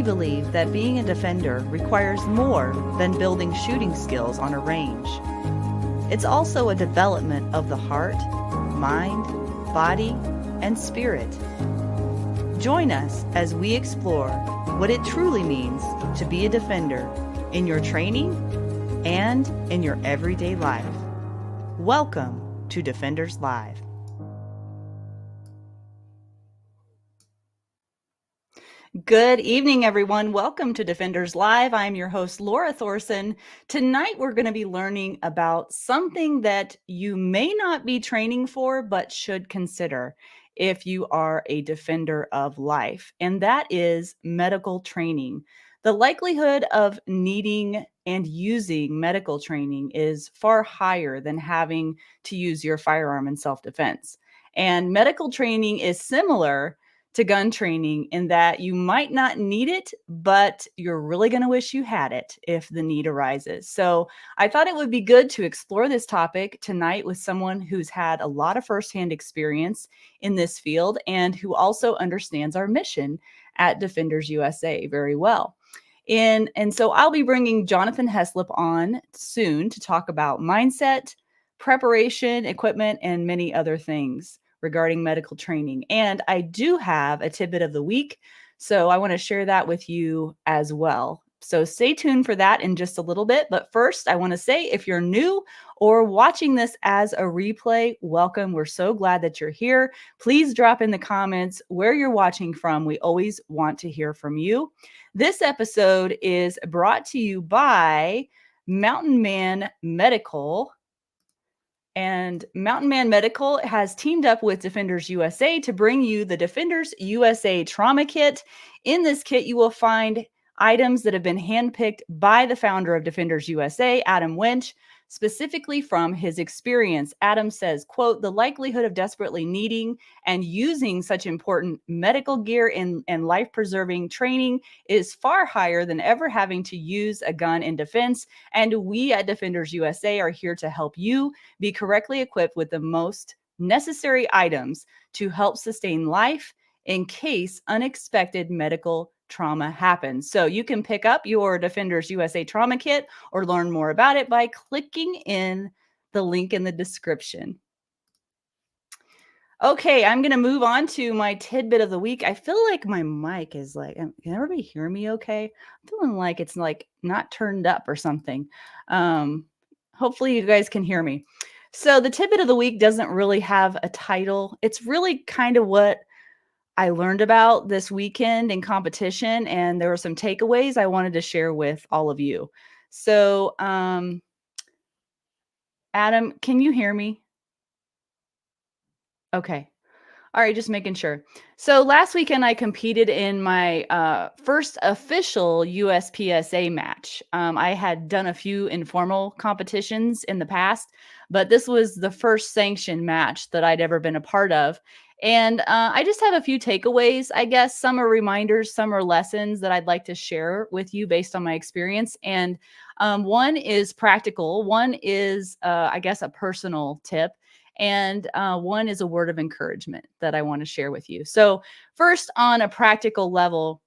believe that being a defender requires more than building shooting skills on a range. It's also a development of the heart, mind, body, and spirit. Join us as we explore what it truly means to be a defender in your training and in your everyday life. Welcome to Defenders Live. Good evening, everyone. Welcome to Defenders Live. I'm your host, Laura Thorson. Tonight, we're going to be learning about something that you may not be training for, but should consider if you are a defender of life, and that is medical training. The likelihood of needing and using medical training is far higher than having to use your firearm in self-defense. And medical training is similar to gun training in that you might not need it, but you're really going to wish you had it if the need arises. So I thought it would be good to explore this topic tonight with someone who's had a lot of firsthand experience in this field and who also understands our mission at Defenders USA very well. And so I'll be bringing Jonathan Heslep on soon to talk about mindset, preparation, equipment, and many other things regarding medical training. And I do have a tidbit of the week, so I want to share that with you as well. So stay tuned for that in just a little bit. But first, I want to say if you're new or watching this as a replay, welcome. We're so glad that you're here. Please drop in the comments where you're watching from. We always want to hear from you. This episode is brought to you by Mountain Man Medical. And Mountain Man Medical has teamed up with Defenders USA to bring you the Defenders USA Trauma Kit. In this kit, you will find items that have been handpicked by the founder of Defenders USA, Adam Winch, specifically from his experience. Adam says, quote, "The likelihood of desperately needing and using such important medical gear and life-preserving training is far higher than ever having to use a gun in defense. And we at Defenders USA are here to help you be correctly equipped with the most necessary items to help sustain life in case unexpected medical trauma happens." So you can pick up your Defenders USA Trauma Kit or learn more about it by clicking in the link in the description. Okay, I'm going to move on to my tidbit of the week. I feel like my mic is like, can everybody hear me okay? I'm feeling like it's like not turned up or something. Hopefully you guys can hear me. So the tidbit of the week doesn't really have a title. It's really kind of what I learned about this weekend in competition, and there were some takeaways I wanted to share with all of you. So, Adam, can you hear me? Okay. All right, just making sure. So last weekend, I competed in my first official USPSA match. I had done a few informal competitions in the past, but this was the first sanctioned match that I'd ever been a part of. And I just have a few takeaways, I guess. Some are reminders, some are lessons that I'd like to share with you based on my experience. And one is practical. One is, I guess, a personal tip. And one is a word of encouragement that I want to share with you. So first, on a practical level,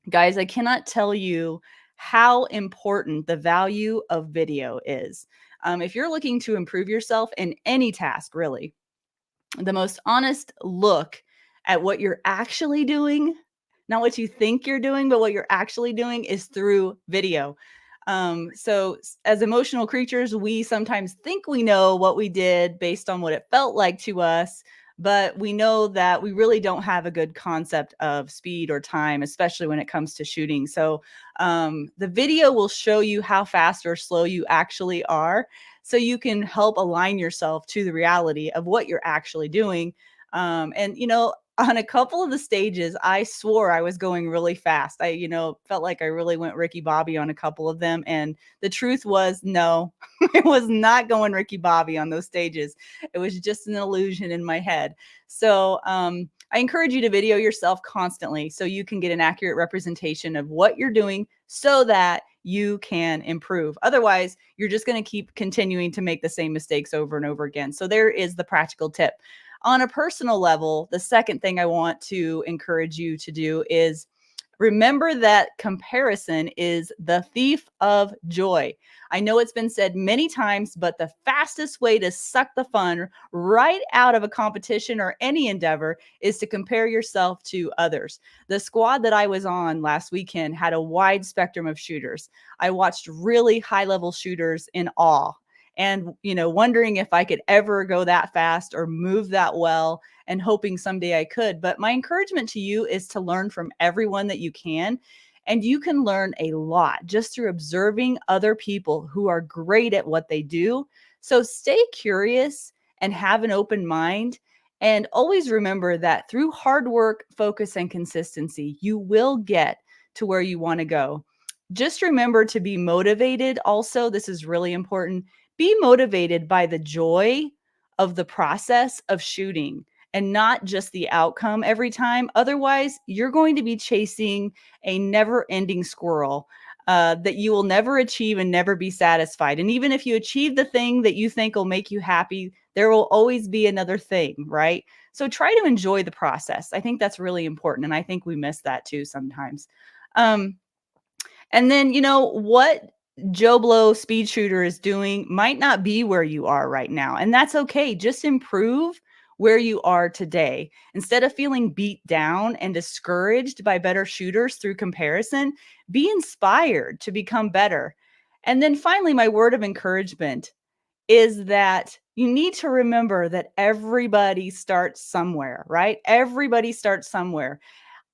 guys, I cannot tell you how important the value of video is. If you're looking to improve yourself in any task, really, the most honest look at what you're actually doing, not what you think you're doing, but what you're actually doing, is through video. So as emotional creatures, we sometimes think we know what we did based on what it felt like to us, but we know that we really don't have a good concept of speed or time, especially when it comes to shooting. So the video will show you how fast or slow you actually are, so you can help align yourself to the reality of what you're actually doing. And, you know, on a couple of the stages, I swore I was going really fast. I, felt like I really went Ricky Bobby on a couple of them. And the truth was, no, I was not going Ricky Bobby on those stages. It was just an illusion in my head. So I encourage you to video yourself constantly so you can get an accurate representation of what you're doing so that you can improve. Otherwise, you're just going to keep continuing to make the same mistakes over and over again. So there is the practical tip. On a personal level, the second thing I want to encourage you to do is Remember that comparison is the thief of joy. I know it's been said many times, but the fastest way to suck the fun right out of a competition or any endeavor is to compare yourself to others. The squad that I was on last weekend had a wide spectrum of shooters. I watched really high level shooters in awe and, wondering if I could ever go that fast or move that well and hoping someday I could. But my encouragement to you is to learn from everyone that you can. And you can learn a lot just through observing other people who are great at what they do. So stay curious and have an open mind. And always remember that through hard work, focus, and consistency, you will get to where you want to go. Just remember to be motivated. Also, this is really important. Be motivated by the joy of the process of shooting and not just the outcome every time. Otherwise, you're going to be chasing a never ending squirrel that you will never achieve and never be satisfied. And even if you achieve the thing that you think will make you happy, there will always be another thing, right? So try to enjoy the process. I think that's really important. And I think we miss that too sometimes. And then, what Joe Blow speed shooter is doing might not be where you are right now. And that's okay. Just improve where you are today. Instead of feeling beat down and discouraged by better shooters through comparison, be inspired to become better. And then finally, my word of encouragement is that you need to remember that everybody starts somewhere, right? Everybody starts somewhere.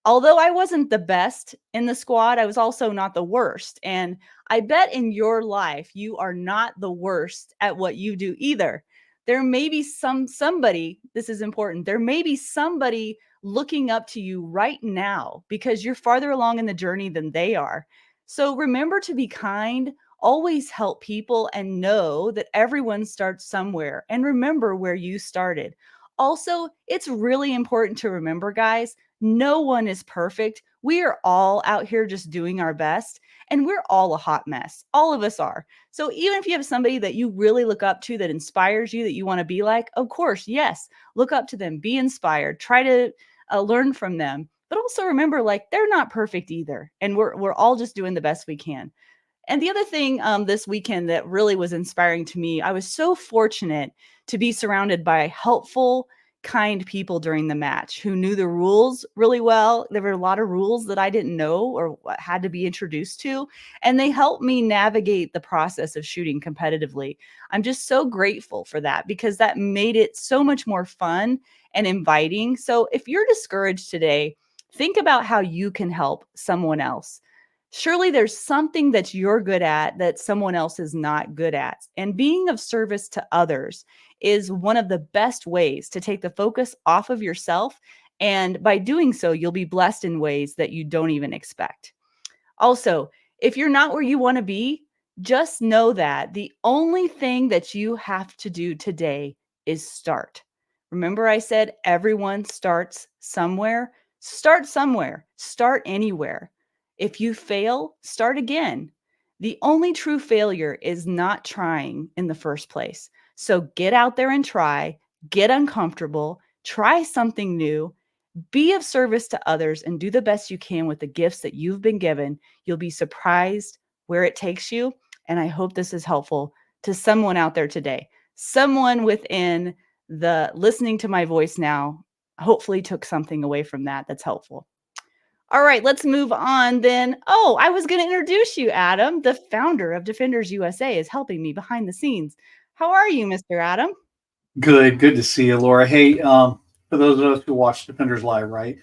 Although I wasn't the best in the squad, I was also not the worst. And I bet in your life, you are not the worst at what you do either. There may be somebody, this is important, there may be somebody looking up to you right now because you're farther along in the journey than they are. So remember to be kind, always help people, and know that everyone starts somewhere. And remember where you started. Also, it's really important to remember, guys, no one is perfect. We are all out here just doing our best, and we're all a hot mess. All of us are. So even if you have somebody that you really look up to that inspires you, that you want to be like, of course, yes, look up to them, be inspired, try to learn from them. But also remember, like, they're not perfect either. And we're all just doing the best we can. And the other thing this weekend that really was inspiring to me, I was so fortunate to be surrounded by helpful, kind people during the match who knew the rules really well. There were a lot of rules that I didn't know or had to be introduced to, and they helped me navigate the process of shooting competitively. I'm just so grateful for that because that made it so much more fun and inviting. So if you're discouraged today, think about how you can help someone else. Surely there's something that you're good at that someone else is not good at. And being of service to others is one of the best ways to take the focus off of yourself. And by doing so, you'll be blessed in ways that you don't even expect. Also, if you're not where you want to be, just know that the only thing that you have to do today is start. Remember, I said everyone starts somewhere. Start somewhere, start anywhere. If you fail, start again. The only true failure is not trying in the first place. So get out there and try, get uncomfortable, try something new, be of service to others, and do the best you can with the gifts that you've been given. You'll be surprised where it takes you. And I hope this is helpful to someone out there today. Someone within the listening to my voice now hopefully took something away from that that's helpful. All right, let's move on then. Oh, I was going to introduce you, Adam. The founder of Defenders USA is helping me behind the scenes. How are you, Mr. Adam? Good to see you, Laura. Hey, for those of us who watch Defenders Live, right,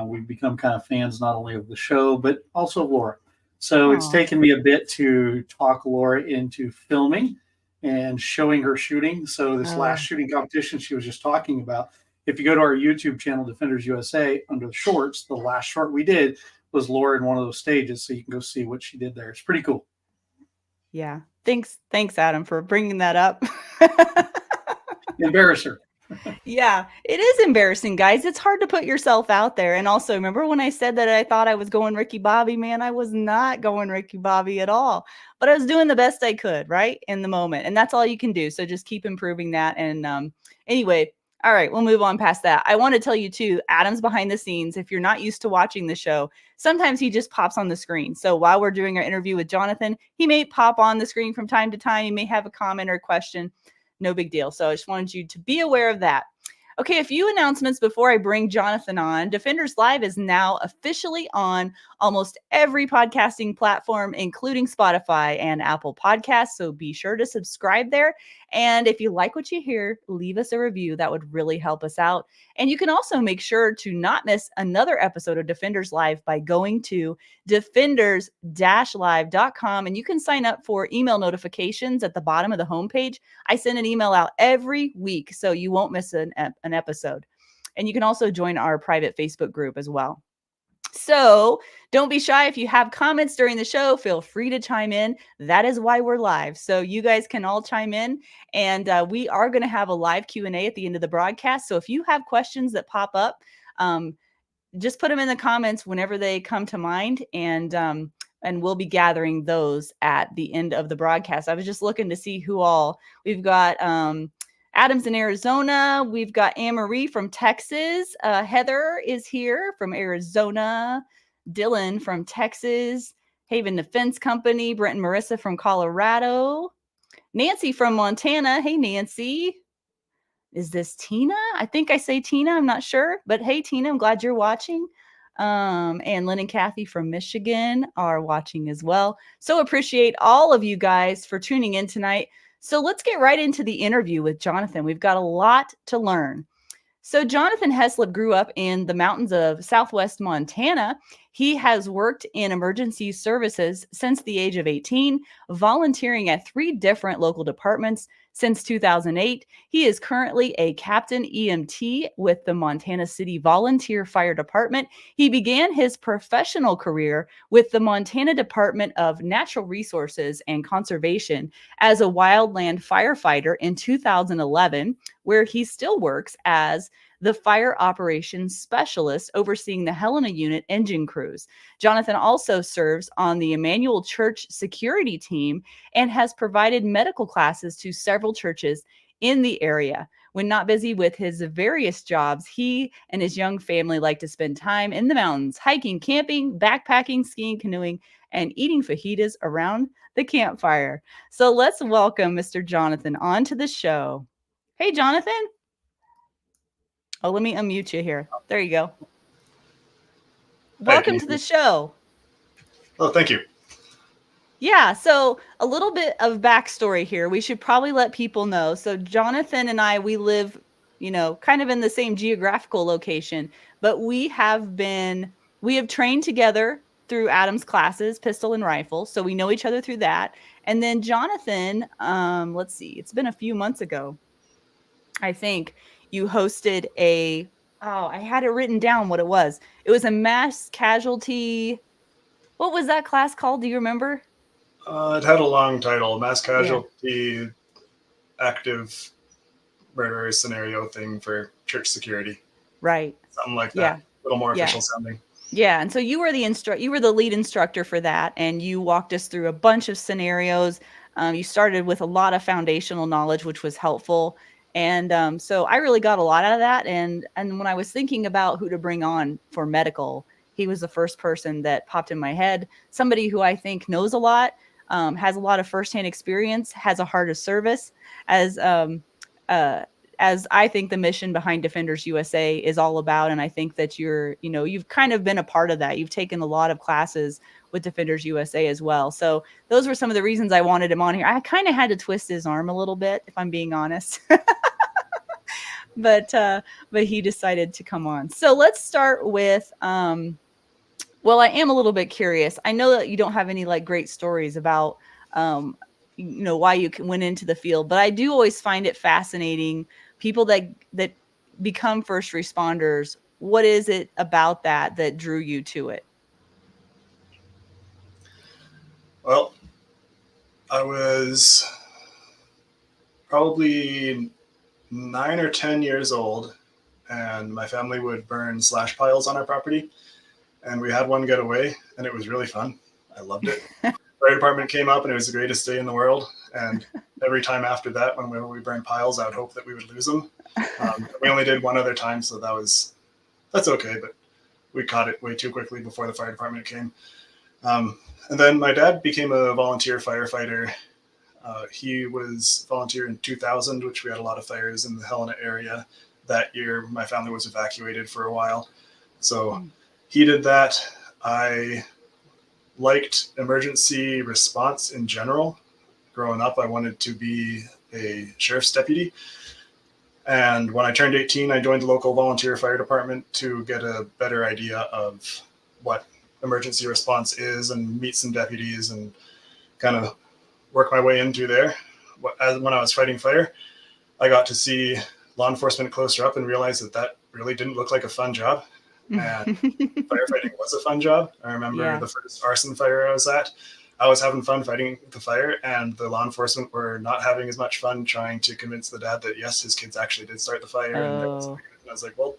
we've become kind of fans not only of the show, but also of Laura. So it's Oh, taken me a bit to talk Laura into filming and showing her shooting. So this last oh, shooting competition she was just talking about, if you go to our YouTube channel, Defenders USA, under the shorts, the last short we did was Laura in one of those stages. So you can go see what she did there. It's pretty cool. yeah. Thanks, Adam, for bringing that up. Embarrass her. Yeah, it is embarrassing, guys. It's hard to put yourself out there. And also, remember when I said that I thought I was going Ricky Bobby? Man, I was not going Ricky Bobby at all. But I was doing the best I could, right? In the moment. And that's all you can do. So just keep improving that. And anyway, All right, we'll move on past that. I want to tell you too, Adam's behind the scenes. If you're not used to watching the show, sometimes he just pops on the screen. So while we're doing our interview with Jonathan, he may pop on the screen from time to time. He may have a comment or a question. No big deal. So I just wanted you to be aware of that. Okay, a few announcements before I bring Jonathan on. Defenders Live is now officially on almost every podcasting platform, including Spotify and Apple Podcasts. So be sure to subscribe there. And if you like what you hear, leave us a review. That would really help us out. And you can also make sure to not miss another episode of Defenders Live by going to defenders-live.com. And you can sign up for email notifications at the bottom of the homepage. I send an email out every week, so you won't miss an episode. And you can also join our private Facebook group as well. So don't be shy. If you have comments during the show, feel free to chime in. That is why we're live. So you guys can all chime in, and we are going to have a live Q&A at the end of the broadcast. So if you have questions that pop up, just put them in the comments whenever they come to mind, and we'll be gathering those at the end of the broadcast. I was just looking to see who all we've got. Adam's in Arizona. We've got Anne-Marie from Texas. Heather is here from Arizona. Dylan from Texas. Haven Defense Company. Brent and Marissa from Colorado. Nancy from Montana. Hey, Nancy. Is this Tina? I think I say Tina. I'm not sure. But hey, Tina, I'm glad you're watching. And Lynn and Kathy from Michigan are watching as well. So appreciate all of you guys for tuning in tonight. So let's get right into the interview with Jonathan. We've got a lot to learn. So Jonathan Heslep grew up in the mountains of Southwest Montana. He has worked in emergency services since the age of 18, volunteering at 3 different local departments since 2008. He is currently a captain EMT with the Montana City Volunteer Fire Department. He began his professional career with the Montana Department of Natural Resources and Conservation as a wildland firefighter in 2011, where he still works as the fire operations specialist overseeing the Helena Unit engine crews. Jonathan also serves on the Emmanuel Church Security Team and has provided medical classes to several churches in the area. When not busy with his various jobs, he and his young family like to spend time in the mountains, hiking, camping, backpacking, skiing, canoeing, and eating fajitas around the campfire. So let's welcome Mr. Jonathan onto the show. Hey, Jonathan. Oh, let me unmute you here. There you go. Welcome to the show. Oh, thank you. Yeah, so a little bit of backstory here. We should probably let people know. So Jonathan and I, we live, kind of in the same geographical location, but we have trained together through Adam's classes, pistol and rifle. So we know each other through that. And then Jonathan, let's see, it's been a few months ago, I think you hosted I had it written down what it was. It was a mass casualty. What was that class called? Do you remember? It had a long title, mass casualty active murder scenario thing for church security. Right. Something like that. A little more official sounding. Yeah. And so you were the lead instructor for that. And you walked us through a bunch of scenarios. You started with a lot of foundational knowledge, which was helpful. And so I really got a lot out of that. And when I was thinking about who to bring on for medical, he was the first person that popped in my head. Somebody who I think knows a lot, has a lot of firsthand experience, has a heart of service, as I think the mission behind Defenders USA is all about. And I think that you've kind of been a part of that. You've taken a lot of classes with Defenders USA as well. So those were some of the reasons I wanted him on here. I kind of had to twist his arm a little bit, if I'm being honest. but he decided to come on. So let's start with, well, I am a little bit curious. I know that you don't have any great stories about, why you went into the field, but I do always find it fascinating. People that become first responders, what is it about that drew you to it? Well, I was probably 9 or 10 years old, and my family would burn slash piles on our property. And we had one get away, and it was really fun. I loved it. Fire department came up, and it was the greatest day in the world. And every time after that, whenever we burned piles, I would hope that we would lose them. We only did one other time, so that's okay, but we caught it way too quickly before the fire department came. And then my dad became a volunteer firefighter. He was volunteer in 2000, which we had a lot of fires in the Helena area. That year, my family was evacuated for a while. So he did that. I liked emergency response in general. Growing up, I wanted to be a sheriff's deputy. And when I turned 18, I joined the local volunteer fire department to get a better idea of what emergency response is and meet some deputies and kind of work my way into there. When I was fighting fire, I got to see law enforcement closer up and realized that really didn't look like a fun job. And firefighting was a fun job. I remember the first arson fire I was at. I was having fun fighting the fire, and the law enforcement were not having as much fun trying to convince the dad that, yes, his kids actually did start the fire. And I was like, well,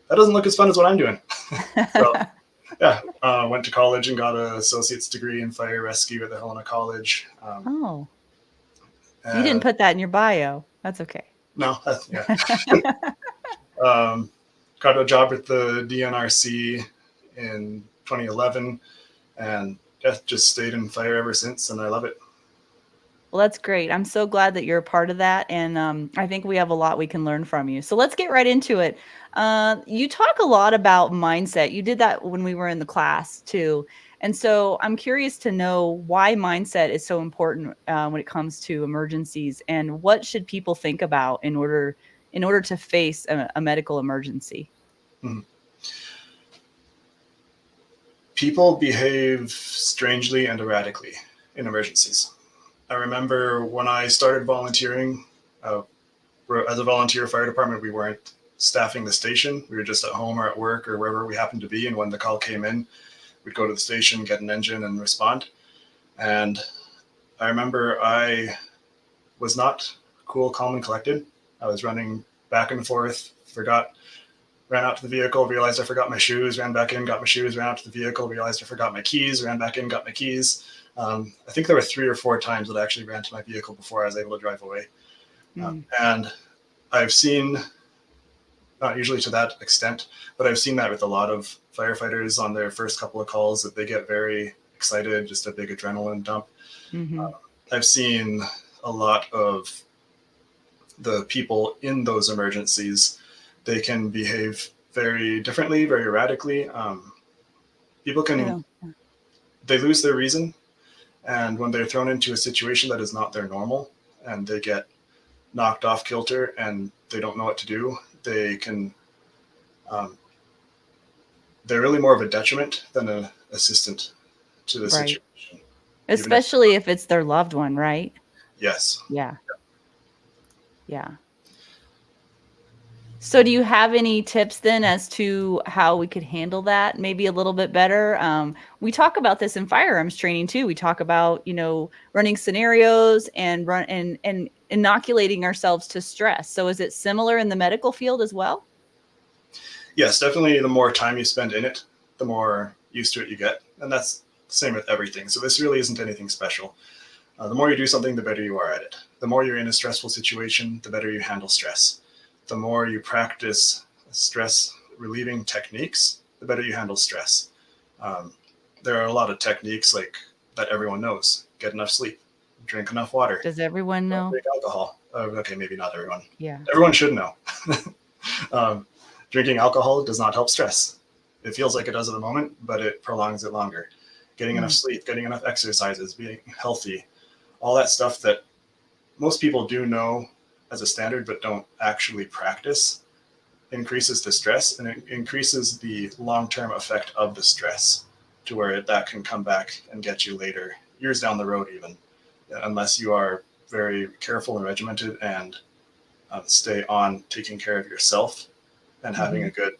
that doesn't look as fun as what I'm doing. So, went to college and got an associate's degree in fire rescue at the Helena College. You didn't put that in your bio. That's okay. No, got a job at the DNRC in 2011, and just stayed in fire ever since, and I love it. Well, that's great. I'm so glad that you're a part of that, and I think we have a lot we can learn from you. So let's get right into it. You talk a lot about mindset. You did that when we were in the class too. And so I'm curious to know why mindset is so important when it comes to emergencies, and what should people think about in order to face a medical emergency? Mm-hmm. People behave strangely and erratically in emergencies. I remember when I started volunteering, as a volunteer fire department, we weren't staffing the station. We were just at home or at work or wherever we happened to be. And when the call came in, we'd go to the station, get an engine, and respond. And I remember I was not cool, calm, and collected. I was running back and forth, ran out to the vehicle, realized I forgot my shoes, ran back in, got my shoes, ran out to the vehicle, realized I forgot my keys, ran back in, got my keys. I think there were 3 or 4 times that I actually ran to my vehicle before I was able to drive away. And I've seen, not usually to that extent, but I've seen that with a lot of firefighters on their first couple of calls, that they get very excited, just a big adrenaline dump. I've seen a lot of the people in those emergencies. They can behave very differently, very erratically. People they lose their reason. And when they're thrown into a situation that is not their normal, and they get knocked off kilter and they don't know what to do, they can, they're really more of a detriment than an assistant to the situation. Especially if it's their loved one, right? Yes. Yeah. So do you have any tips then as to how we could handle that maybe a little bit better? We talk about this in firearms training too. We talk about, running scenarios and and inoculating ourselves to stress. So is it similar in the medical field as well? Yes, definitely. The more time you spend in it, the more used to it you get. And that's the same with everything. So this really isn't anything special. The more you do something, the better you are at it. The more you're in a stressful situation, the better you handle stress. The more you practice stress relieving techniques, the better you handle stress. There are a lot of techniques like that everyone knows. Get enough sleep, drink enough water. Does everyone know? Drink alcohol. Okay, maybe not everyone. Yeah. Everyone should know. Drinking alcohol does not help stress. It feels like it does at the moment, but it prolongs it longer. Getting enough sleep, getting enough exercises, being healthy, all that stuff that most people do know as a standard but don't actually practice, increases the stress, and it increases the long-term effect of the stress to where that can come back and get you later, years down the road even, unless you are very careful and regimented and stay on taking care of yourself and having a good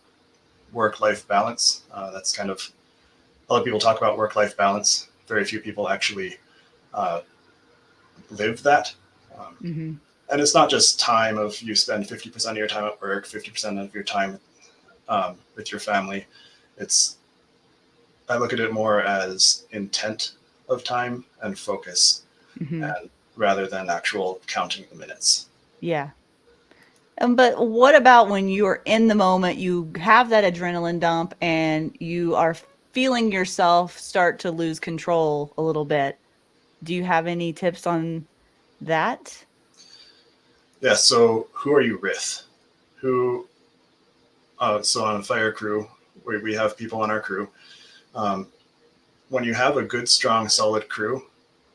work-life balance. That's kind of, a lot of people talk about work-life balance. Very few people actually live that. And it's not just time of you spend 50% of your time at work, 50% of your time with your family. I look at it more as intent of time and focus. And rather than actual counting the minutes. Yeah. But what about when you're in the moment, you have that adrenaline dump and you are feeling yourself start to lose control a little bit? Do you have any tips on that? Yeah. So who are you with? So on a fire crew, we have people on our crew. When you have a good, strong, solid crew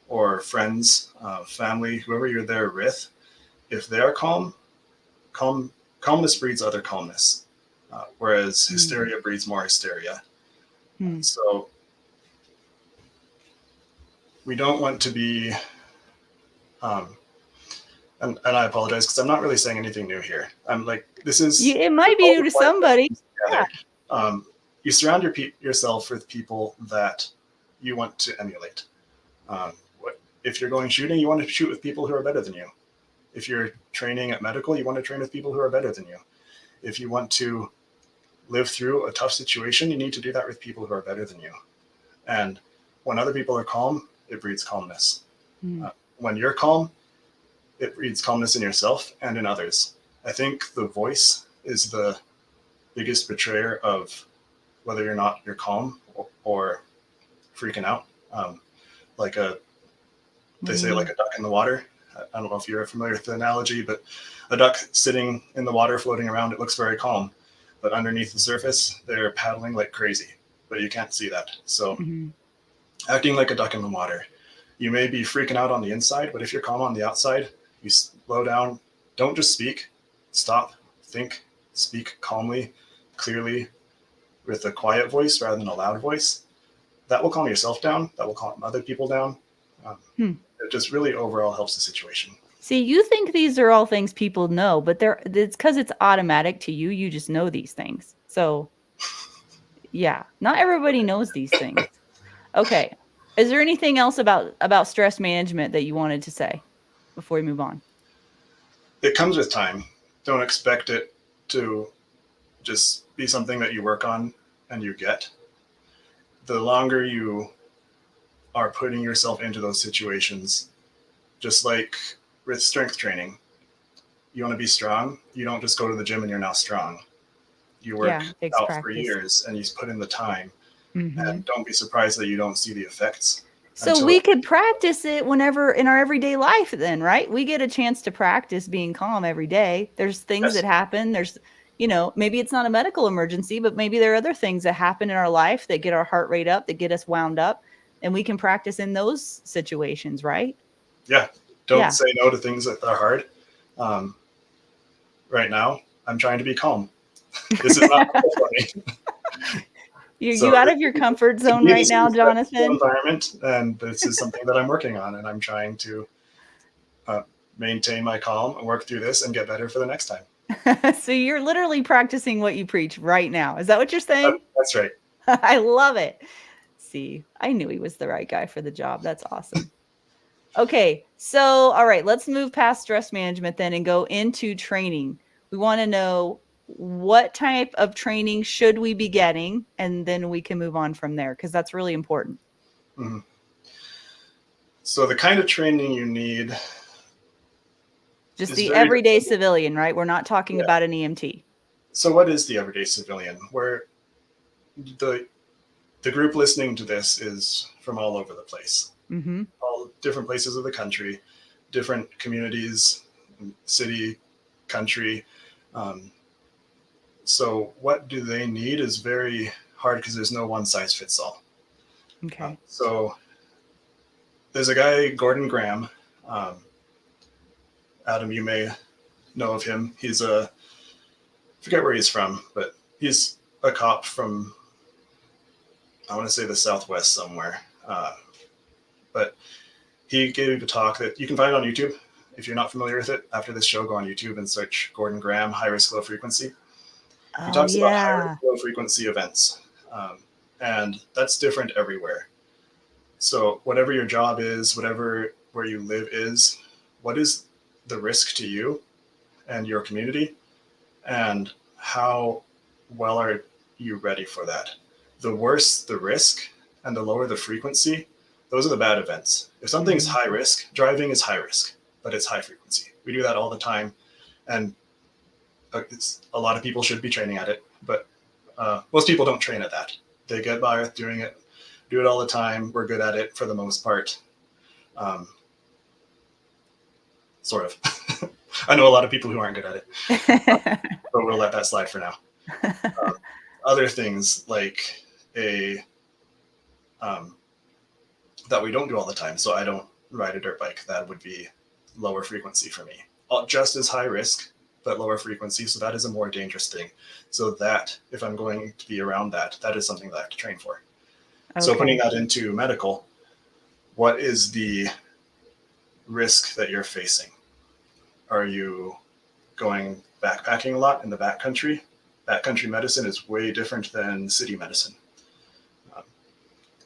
or friends, family, whoever you're there with, if they're calmness breeds other calmness, whereas hysteria breeds more hysteria. So we don't want to be, and I apologize because I'm not really saying anything new here. I'm like, this is... It might be new to somebody. Yeah. You surround yourself with people that you want to emulate. If you're going shooting, you want to shoot with people who are better than you. If you're training at medical, you want to train with people who are better than you. If you want to live through a tough situation, you need to do that with people who are better than you. And when other people are calm, it breeds calmness. When you're calm, it breeds calmness in yourself and in others. I think the voice is the biggest betrayer of whether or not you're calm or freaking out. They say like a duck in the water. I don't know if you're familiar with the analogy, but a duck sitting in the water floating around, it looks very calm, but underneath the surface, they're paddling like crazy, but you can't see that. So acting like a duck in the water, you may be freaking out on the inside, but if you're calm on the outside, you slow down, don't just speak, stop, think, speak calmly, clearly, with a quiet voice rather than a loud voice. That will calm yourself down. That will calm other people down. It just really overall helps the situation. See, you think these are all things people know, but it's because it's automatic to you. You just know these things. So, yeah, not everybody knows these things. Okay. Is there anything else about stress management that you wanted to say before we move on? It comes with time. Don't expect it to just be something that you work on and you get. The longer you are putting yourself into those situations, just like with strength training, you want to be strong. You don't just go to the gym and you're now strong. You work out for years and you put in the time. And don't be surprised that you don't see the effects. So we could practice it whenever in our everyday life then, right? We get a chance to practice being calm every day. There's things that happen. There's, maybe it's not a medical emergency, but maybe there are other things that happen in our life that get our heart rate up, that get us wound up. And we can practice in those situations, right? Yeah. Don't say no to things that are hard. Right now, I'm trying to be calm. This is not funny. You out of your comfort zone right now, Jonathan? Environment, and this is something that I'm working on, and I'm trying to maintain my calm and work through this and get better for the next time. So you're literally practicing what you preach right now. Is that what you're saying? That's right. I love it. See, I knew he was the right guy for the job. That's awesome. Okay, so all right, let's move past stress management then and go into training. We want to know what type of training should we be getting, and then we can move on from there because that's really important. So the kind of training you need, just the everyday civilian, right? We're not talking about an EMT. So what is the everyday civilian? Where the group listening to this is from all over the place. All different places of the country, different communities, city, country. So what do they need is very hard because there's no one size fits all. Okay. So there's a guy, Gordon Graham. Adam, you may know of him. He's I forget where he's from, but he's a cop from, I want to say the Southwest somewhere. But he gave a talk that you can find on YouTube. If you're not familiar with it, after this show, go on YouTube and search Gordon Graham, high risk, low frequency. He talks about high risk, low frequency events. And that's different everywhere. So whatever your job is, where you live is, what is the risk to you and your community? And how well are you ready for that? The worse the risk and the lower the frequency, those are the bad events. If something's high risk, driving is high risk, but it's high frequency. We do that all the time. And a lot of people should be training at it, but most people don't train at that. They get by with doing it, do it all the time. We're good at it for the most part. Sort of. I know a lot of people who aren't good at it, but we'll let that slide for now. Other things like that we don't do all the time. So I don't ride a dirt bike. That would be lower frequency for me. Just as high risk, but lower frequency. So that is a more dangerous thing. So that if I'm going to be around that, that is something that I have to train for. Okay. So putting that into medical, what is the risk that you're facing? Are you going backpacking a lot in the backcountry? Backcountry medicine is way different than city medicine.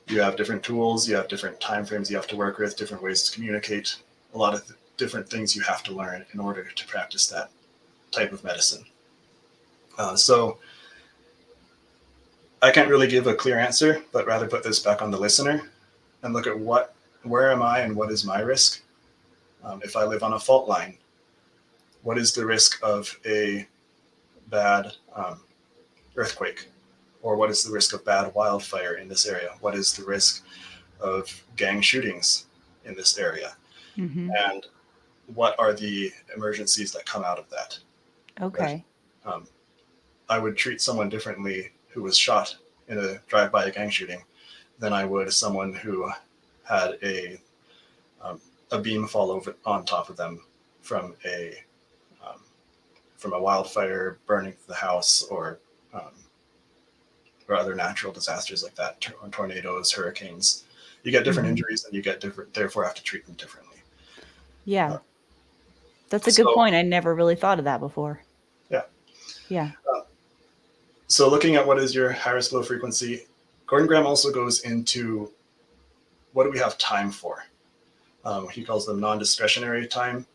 You have different tools, you have different time frames you have to work with, different ways to communicate, a lot of different things you have to learn in order to practice that type of medicine. So I can't really give a clear answer, but rather put this back on the listener and look at where am I and what is my risk? If I live on a fault line, what is the risk of a bad earthquake? Or what is the risk of bad wildfire in this area? What is the risk of gang shootings in this area? Mm-hmm. And what are the emergencies that come out of that? Okay. I would treat someone differently who was shot in a drive-by gang shooting than I would someone who had a beam fall over on top of them from a wildfire burning the house or other natural disasters like that, tornadoes, hurricanes. You get different injuries and you get different, therefore have to treat them differently. Yeah. That's a good point. I never really thought of that before. Yeah. Yeah. So looking at what is your high risk, low frequency, Gordon Graham also goes into what do we have time for? He calls them non-discretionary time.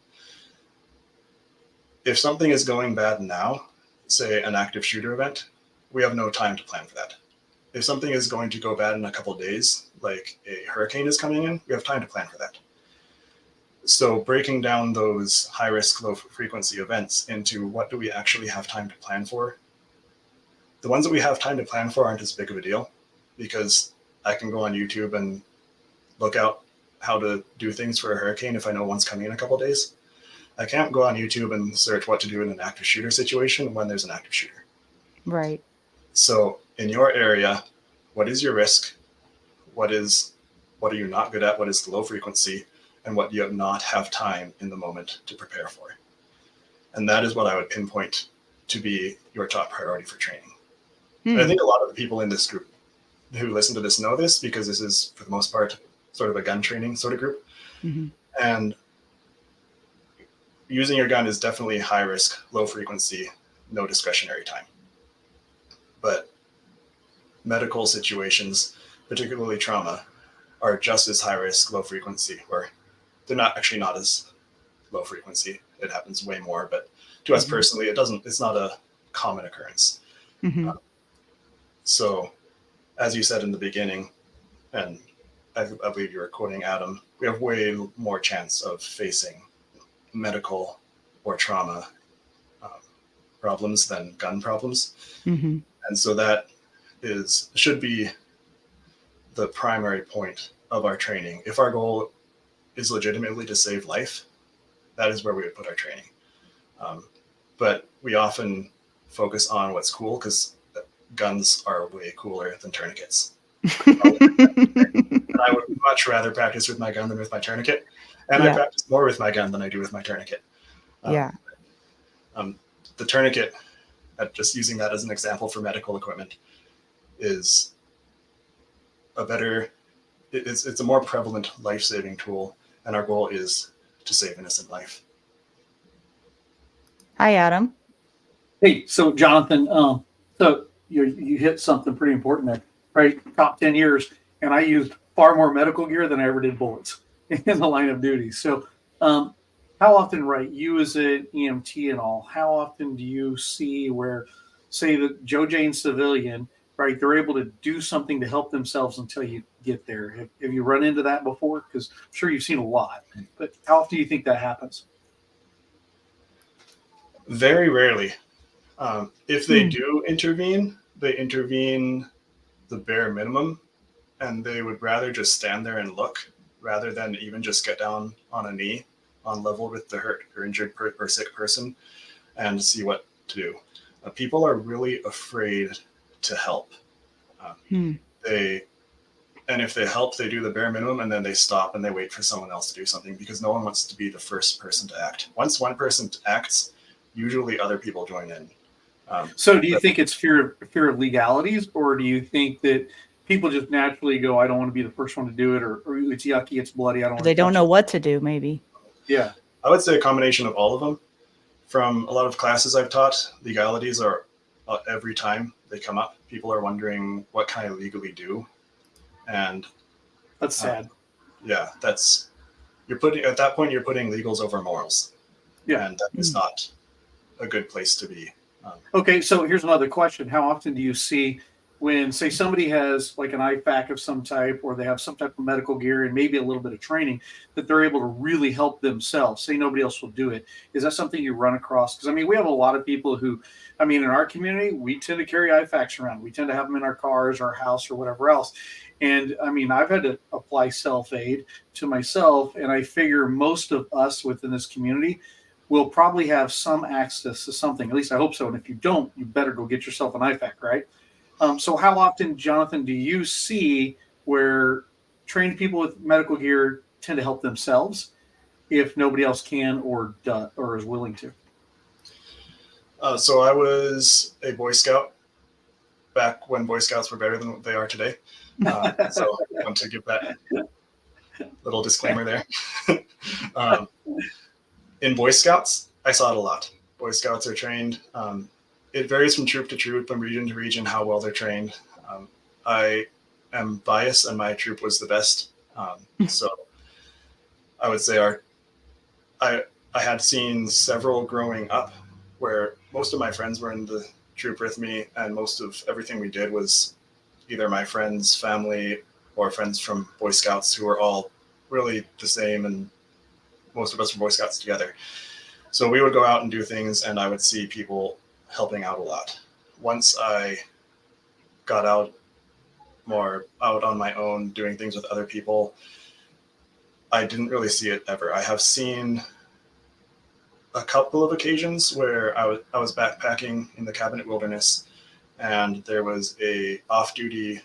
If something is going bad now, say an active shooter event, we have no time to plan for that. If something is going to go bad in a couple of days, like a hurricane is coming in, we have time to plan for that. So breaking down those high risk, low frequency events into what do we actually have time to plan for? The ones that we have time to plan for aren't as big of a deal because I can go on YouTube and look out how to do things for a hurricane if I know one's coming in a couple of days. I can't go on YouTube and search what to do in an active shooter situation when there's an active shooter. Right. So in your area, what is your risk? What are you not good at? What is the low frequency? And what do you not have time in the moment to prepare for? And that is what I would pinpoint to be your top priority for training. And I think a lot of the people in this group who listen to this know this because this is, for the most part, sort of a gun training sort of group. Mm-hmm. And using your gun is definitely high risk, low frequency, no discretionary time. But medical situations, particularly trauma, are just as high risk, low frequency, or they're not as low frequency. It happens way more, but to us personally, it's not a common occurrence. Mm-hmm. So as you said in the beginning, and I believe you were quoting Adam, we have way more chance of facing medical or trauma problems than gun problems. Mm-hmm. And so that should be the primary point of our training. If our goal is legitimately to save life, that is where we would put our training. But we often focus on what's cool because guns are way cooler than tourniquets. And I would much rather practice with my gun than with my tourniquet. And I practice more with my gun than I do with my tourniquet. The tourniquet, just using that as an example for medical equipment, is it's a more prevalent life-saving tool, and our goal is to save innocent life. Hi, Adam. Hey, so Jonathan, so you hit something pretty important there, right? Top 10 years, and I used far more medical gear than I ever did bullets in the line of duty. So how often, right, you as an EMT and all, how often do you see where, say, the Joe Jane civilian, right? They're able to do something to help themselves until you get there. Have you run into that before? Because I'm sure you've seen a lot, but how often do you think that happens? Very rarely. If they do intervene, they intervene the bare minimum, and they would rather just stand there and look rather than even just get down on a knee on level with the hurt or injured or sick person and see what to do. People are really afraid to help. And if they help, they do the bare minimum, and then they stop and they wait for someone else to do something because no one wants to be the first person to act. Once one person acts, usually other people join in. So do you think it's fear of legalities, or do you think that people just naturally go, I don't want to be the first one to do it, or it's yucky, it's bloody, I don't want They to don't know what to do, maybe. Yeah. I would say a combination of all of them. From a lot of classes I've taught, legalities are every time they come up, people are wondering what can I legally do, and that's sad. Yeah, you're putting legals over morals. Yeah, and that is not a good place to be. Okay, so here's another question: how often do you see when, say, somebody has like an IFAC of some type, or they have some type of medical gear and maybe a little bit of training, that they're able to really help themselves? Say nobody else will do it. Is that something you run across? Because I mean, we have a lot of people who, I mean, in our community, we tend to carry IFACs around. We tend to have them in our cars, our house, or whatever else. And I mean, I've had to apply self-aid to myself, and I figure most of us within this community will probably have some access to something. At least I hope so. And if you don't, you better go get yourself an IFAC, right? So how often, Jonathan, do you see where trained people with medical gear tend to help themselves if nobody else can or is willing to? So I was a Boy Scout back when Boy Scouts were better than what they are today. So I want to give that little disclaimer there. In Boy Scouts, I saw it a lot. Boy Scouts are trained. It varies from troop to troop and region to region how well they're trained. I am biased, and my troop was the best. So I would say I had seen several growing up where most of my friends were in the troop with me, and most of everything we did was either my friends, family, or friends from Boy Scouts who were all really the same, and most of us were Boy Scouts together. So we would go out and do things, and I would see people helping out a lot. Once I got out on my own, doing things with other people, I didn't really see it ever. I have seen a couple of occasions where I was backpacking in the Cabinet Wilderness, and there was a off-duty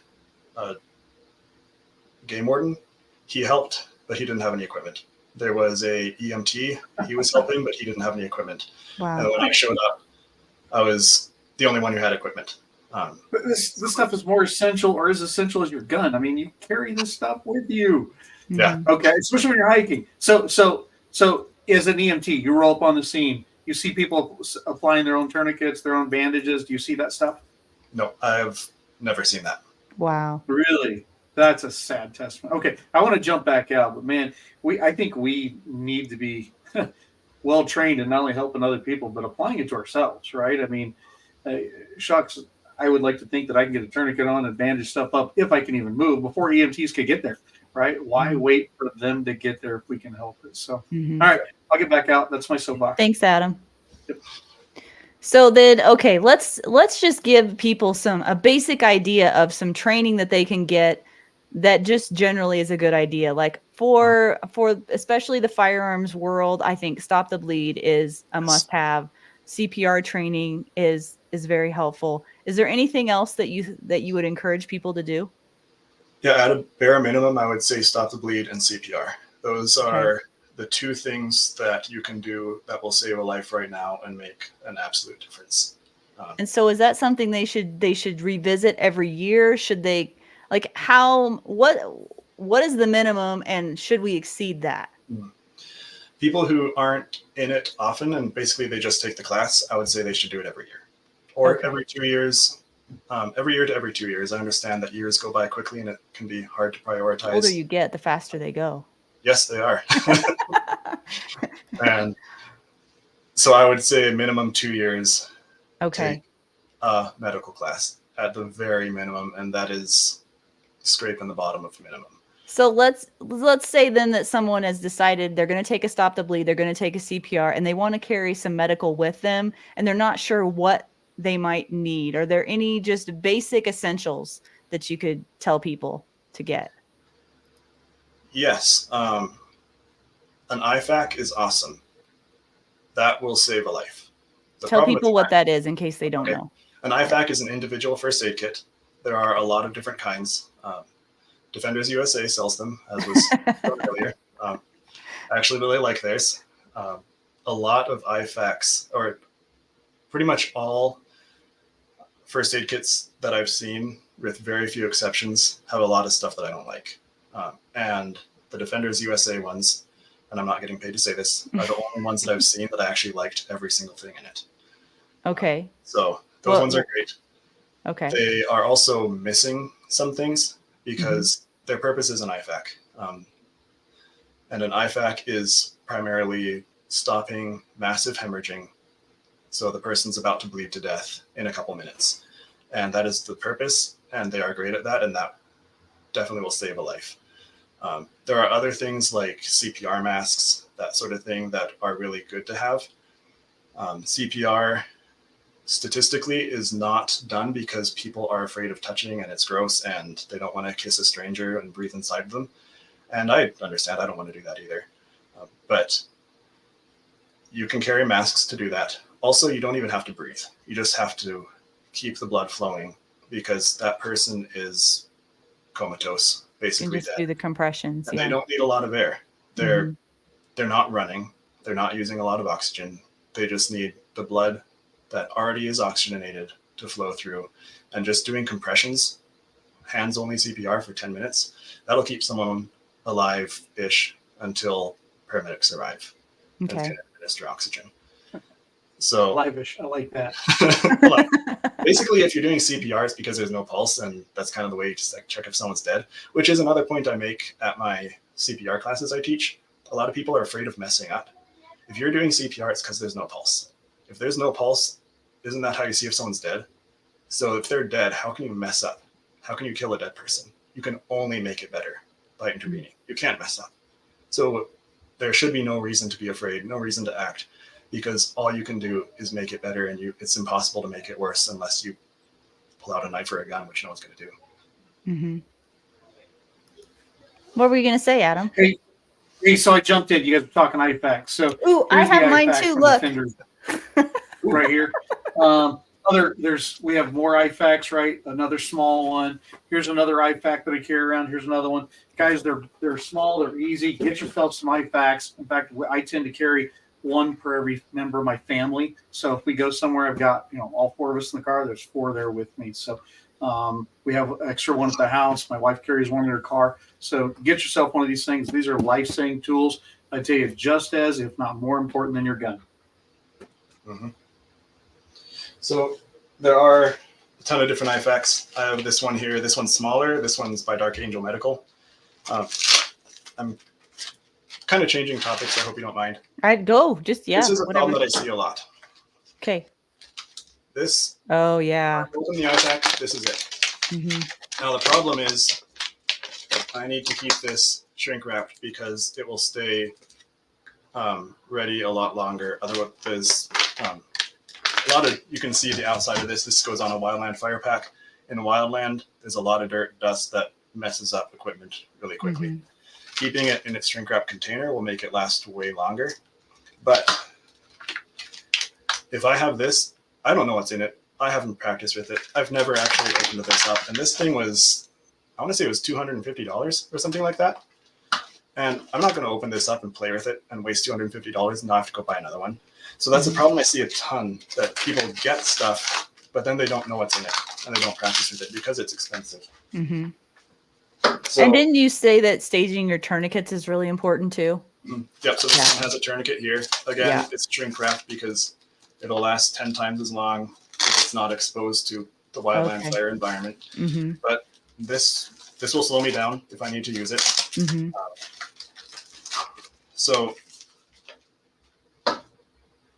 game warden. He helped, but he didn't have any equipment. There was a EMT. He was helping, but he didn't have any equipment. Wow. And when I showed up, I was the only one who had equipment. But this stuff is more essential, or as essential as your gun. I mean, you carry this stuff with you. Yeah. Okay, especially when you're hiking. So as an EMT, you roll up on the scene. You see people applying their own tourniquets, their own bandages. Do you see that stuff? No, I've never seen that. Wow. Really? That's a sad testament. Okay, I want to jump back out, but man, I think we need to be well trained in not only helping other people, but applying it to ourselves, right? I mean, shucks, I would like to think that I can get a tourniquet on and bandage stuff up if I can even move before EMTs could get there, right? Why wait for them to get there if we can help it? So, all right, I'll get back out. That's my soapbox. Thanks, Adam. Yep. So then, okay, let's just give people a basic idea of some training that they can get that just generally is a good idea. Like for especially the firearms world, I think Stop the Bleed is a must-have. CPR training is very helpful. Is there anything else that you would encourage people to do? Yeah, at a bare minimum, I would say Stop the Bleed and CPR. Those are the two things that you can do that will save a life right now and make an absolute difference. And so is that something they should revisit every year? Should they, like, what is the minimum, and should we exceed that? People who aren't in it often and basically they just take the class, I would say they should do it every year or every 2 years. Every year to every 2 years. I understand that years go by quickly and it can be hard to prioritize. The older you get, the faster they go. Yes, they are. And so I would say minimum 2 years. Okay. Take a medical class. at the very minimum, and that is scraping the bottom of minimum. So let's say then that someone has decided they're going to take a stop the bleed, they're going to take a CPR, and they want to carry some medical with them, and they're not sure what they might need. Are there any just basic essentials that you could tell people to get? Yes. An IFAC is awesome. That will save a life. Tell people what that is in case they don't know. An IFAC is an individual first aid kit. There are a lot of different kinds. Defenders USA sells them, as was shown earlier. I actually really like theirs. A lot of IFACs, or pretty much all first aid kits that I've seen, with very few exceptions, have a lot of stuff that I don't like. And the Defenders USA ones, and I'm not getting paid to say this, are the only ones that I've seen that I actually liked every single thing in it. Okay. So those ones are great. Okay. They are also missing some things because their purpose is an IFAC. And an IFAC is primarily stopping massive hemorrhaging. So the person's about to bleed to death in a couple minutes. And that is the purpose. And they are great at that. And that definitely will save a life. There are other things like CPR masks, that sort of thing, that are really good to have. CPR statistically is not done because people are afraid of touching and it's gross and they don't want to kiss a stranger and breathe inside of them. And I understand, I don't want to do that either. But you can carry masks to do that. Also, you don't even have to breathe. You just have to keep the blood flowing because that person is comatose, basically just dead. do the compressions. And they don't need a lot of air. They're not running. They're not using a lot of oxygen. They just need the blood that already is oxygenated to flow through. And just doing compressions, hands only CPR for 10 minutes, that'll keep someone alive-ish until paramedics arrive and can administer oxygen. So Live-ish, I like that. Basically, if you're doing CPR, it's because there's no pulse, and that's kind of the way you just like check if someone's dead, which is another point I make at my CPR classes I teach. A lot of people are afraid of messing up. If you're doing CPR, it's because there's no pulse. If there's no pulse, isn't that how you see if someone's dead? So if they're dead, how can you mess up? How can you kill a dead person? You can only make it better by intervening. You can't mess up. So there should be no reason to be afraid, no reason to act, because all you can do is make it better, and it's impossible to make it worse unless you pull out a knife or a gun, which no one's going to do. What were you going to say, Adam? Hey, so I jumped in. You guys were talking IFAC. So I have mine too. Look. Right here. We have more IFACs, right? Another small one. Here's another IFAC that I carry around. Here's another one. Guys, they're small. They're easy. Get yourself some IFACs. In fact, I tend to carry one per every member of my family. So if we go somewhere, I've got all four of us in the car. There's four there with me. So we have an extra one at the house. My wife carries one in her car. So get yourself one of these things. These are life-saving tools. I tell you, just as, if not more important than your gun. So there are a ton of different IFACs. I have this one here. This one's smaller. This one's by Dark Angel Medical. I'm kind of changing topics. I hope you don't mind. I'd go. Just, yeah. This is a problem that I see a lot. Okay. This. Oh, yeah. Open the IFAC. This is it. Now, the problem is I need to keep this shrink wrapped because it will stay ready a lot longer. Otherwise, you can see the outside of this. This goes on a Wildland fire pack. In Wildland, there's a lot of dirt, dust that messes up equipment really quickly. Keeping it in its shrink wrap container will make it last way longer. But if I have this, I don't know what's in it. I haven't practiced with it. I've never actually opened this up. And this thing was, I want to say it was $250 or something like that. And I'm not going to open this up and play with it and waste $250 and not have to go buy another one. So that's a problem I see a ton, that people get stuff, but then they don't know what's in it and they don't practice with it because it's expensive. So, and didn't you say that staging your tourniquets is really important too? Yep. So this one has a tournament here. Again, it's shrink wrapped because it'll last 10 times as long if it's not exposed to the wildland fire environment. But this will slow me down if I need to use it. So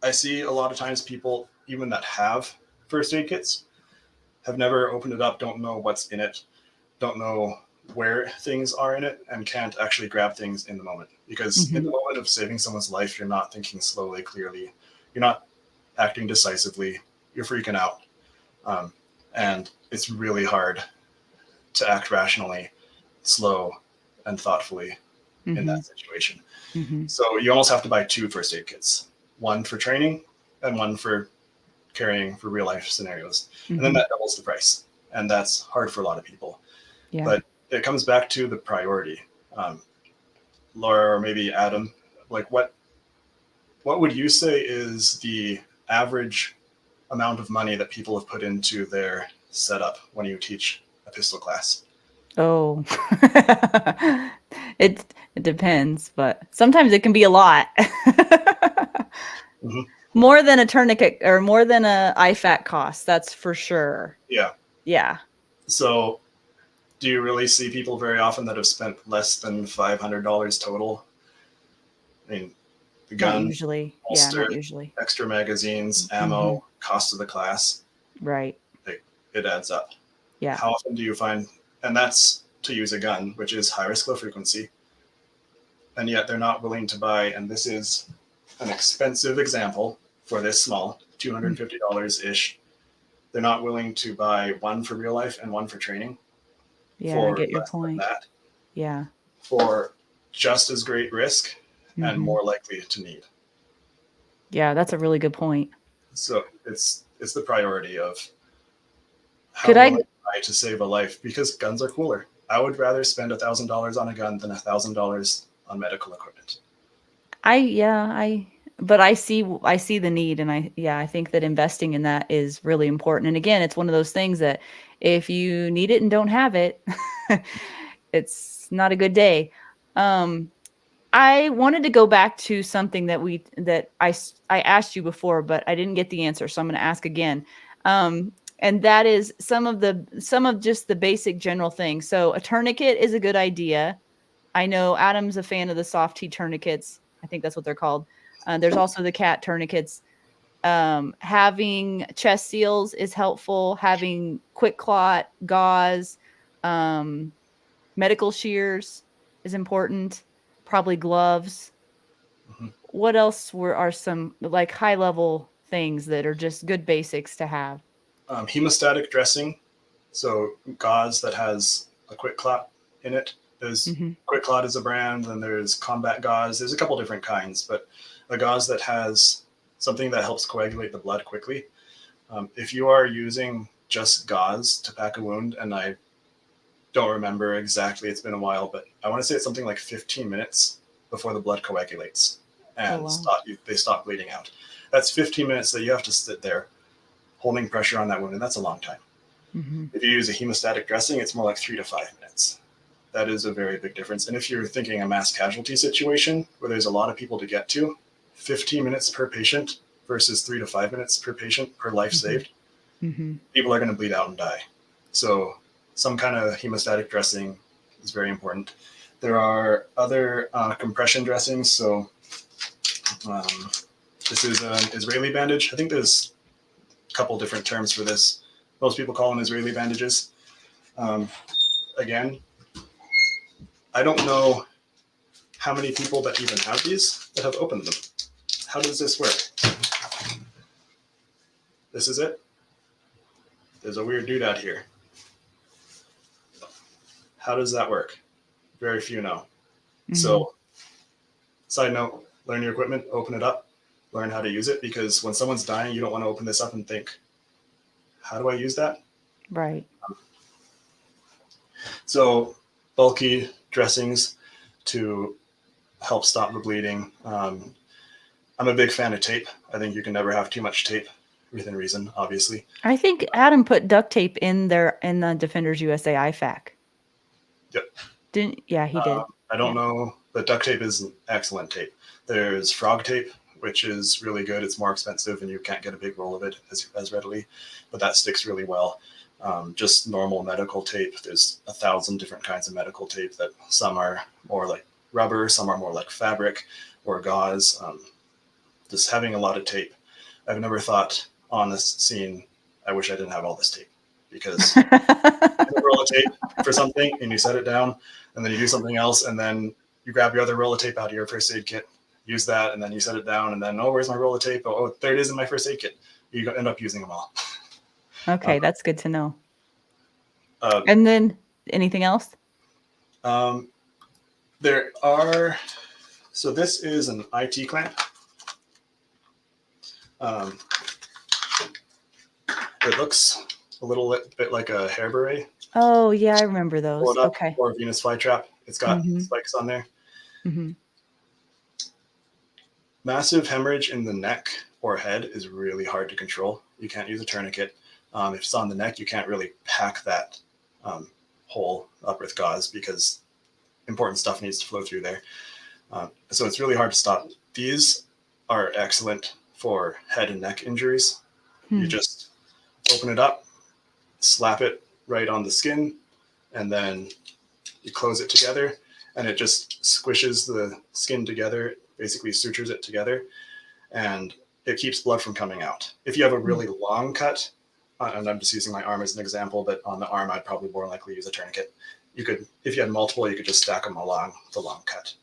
I see a lot of times people, even that have first aid kits, have never opened it up, don't know what's in it, don't know where things are in it, and can't actually grab things in the moment. Because in the moment of saving someone's life, you're not thinking slowly, clearly. You're not acting decisively. You're freaking out. And it's really hard to act rationally, slow, and thoughtfully in that situation. So you almost have to buy 2 first aid kits, one for training and one for carrying for real life scenarios. And then that doubles the price. And that's hard for a lot of people. Yeah. But it comes back to the priority. Laura, or maybe Adam, like what would you say is the average amount of money that people have put into their setup when you teach a pistol class? Oh, it depends, but sometimes it can be a lot. More than a tourniquet or more than a IFAC cost, that's for sure. Yeah. Yeah. So do you really see people very often that have spent less than $500 total? I mean, the gun, not usually. holster, Not usually. extra magazines, ammo, cost of the class. Right. It adds up. Yeah. How often do you find, and that's to use a gun, which is high risk, low frequency, and yet they're not willing to buy, and this is an expensive example for this small, $250-ish. They're not willing to buy one for real life and one for training. Yeah, I get your point. That, yeah. For just as great risk and more likely to need. Yeah, that's a really good point. So it's the priority of how could I to save a life, because guns are cooler. I would rather spend $1,000 on a gun than $1,000 on medical equipment. But I see the need, and I think that investing in that is really important. And again, it's one of those things that if you need it and don't have it, it's not a good day. I wanted to go back to something that I asked you before, but I didn't get the answer, so I'm going to ask again. And that is some of just the basic general things. So a tourniquet is a good idea. I know Adam's a fan of the soft T tourniquets. I think that's what they're called. There's also the cat tourniquets. Having chest seals is helpful. Having quick clot, gauze, medical shears is important. Probably gloves. What else are some like high level things that are just good basics to have? Hemostatic dressing. So gauze that has a quick clot in it. There's Quick Clot is a brand, and there's Combat Gauze. There's a couple different kinds, but a gauze that has something that helps coagulate the blood quickly. If you are using just gauze to pack a wound, and I don't remember exactly, it's been a while, but I want to say it's something like 15 minutes before the blood coagulates and they stop bleeding out. That's 15 minutes that you have to sit there holding pressure on that wound, and that's a long time. If you use a hemostatic dressing, it's more like 3 to 5 minutes. That is a very big difference. And if you're thinking a mass casualty situation where there's a lot of people to get to, 15 minutes per patient versus 3 to 5 minutes per patient per life saved, people are going to bleed out and die. So some kind of hemostatic dressing is very important. There are other compression dressings. So this is an Israeli bandage. I think there's a couple different terms for this. Most people call them Israeli bandages. Again, I don't know how many people that even have these that have opened them. How does this work? This is it. There's a weird dude out here. How does that work? Very few know. So, side note, learn your equipment, open it up, learn how to use it, because when someone's dying, you don't want to open this up and think, how do I use that? Right. So bulky dressings to help stop the bleeding. I'm a big fan of tape. I think you can never have too much tape within reason, obviously. I think Adam put duct tape in the Defenders USA IFAC. Yep. Yeah, he did. I don't know, but duct tape is an excellent tape. There's frog tape, which is really good. It's more expensive and you can't get a big roll of it as readily, but that sticks really well. Just normal medical tape. There's 1,000 different kinds of medical tape that some are more like rubber, some are more like fabric or gauze. Just having a lot of tape. I've never thought on this scene, I wish I didn't have all this tape. because you roll of tape for something and you set it down, and then you do something else, and then you grab your other roll of tape out of your first aid kit, use that, and then you set it down, and then, oh, where's my roll of tape? Oh, there it is in my first aid kit. You end up using them all. Okay, that's good to know. Uh, And then anything else? There are, so this is an IT clamp. It looks a little bit like a hair beret. Oh, yeah, I remember those. Up, Okay. or a Venus flytrap. It's got spikes on there. Massive hemorrhage in the neck or head is really hard to control. You can't use a tourniquet. If it's on the neck, you can't really pack that hole up with gauze because important stuff needs to flow through there. So it's really hard to stop. These are excellent for head and neck injuries. You just open it up, slap it right on the skin, and then you close it together, and it just squishes the skin together, basically sutures it together, and it keeps blood from coming out. If you have a really long cut, and I'm just using my arm as an example, but on the arm, I'd probably more likely use a tourniquet. You could, if you had multiple, you could just stack them along the long cut.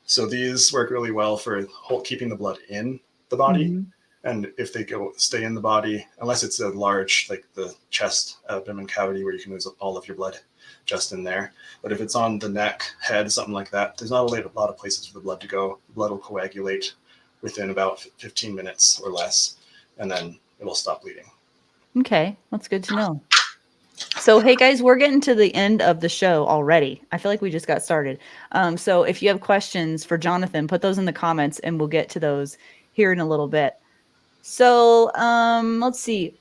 So these work really well for keeping the blood in the body. And if they stay in the body, unless it's a large, like the chest, abdomen cavity where you can lose all of your blood just in there. But if it's on the neck, head, something like that, there's not a lot of places for the blood to go. The blood will coagulate within about 15 minutes or less, and then it'll stop bleeding. Okay, that's good to know. So, hey guys, we're getting to the end of the show already. I feel like we just got started. So if you have questions for Jonathan, put those in the comments and we'll get to those here in a little bit. So let's see.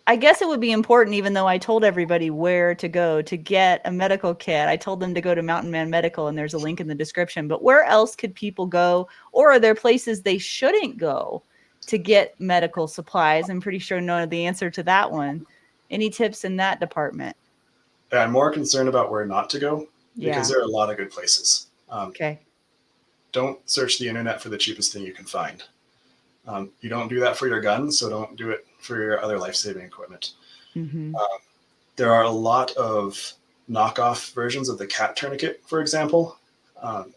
I guess it would be important, even though I told everybody where to go to get a medical kit. I told them to go to Mountain Man Medical, and there's a link in the description. But where else could people go? Or are there places they shouldn't go to get medical supplies? I'm pretty sure I know the answer to that one. Any tips in that department? I'm more concerned about where not to go because there are a lot of good places. Okay. Don't search the internet for the cheapest thing you can find. You don't do that for your gun, so don't do it for your other life-saving equipment. There are a lot of knockoff versions of the cat tourniquet, for example,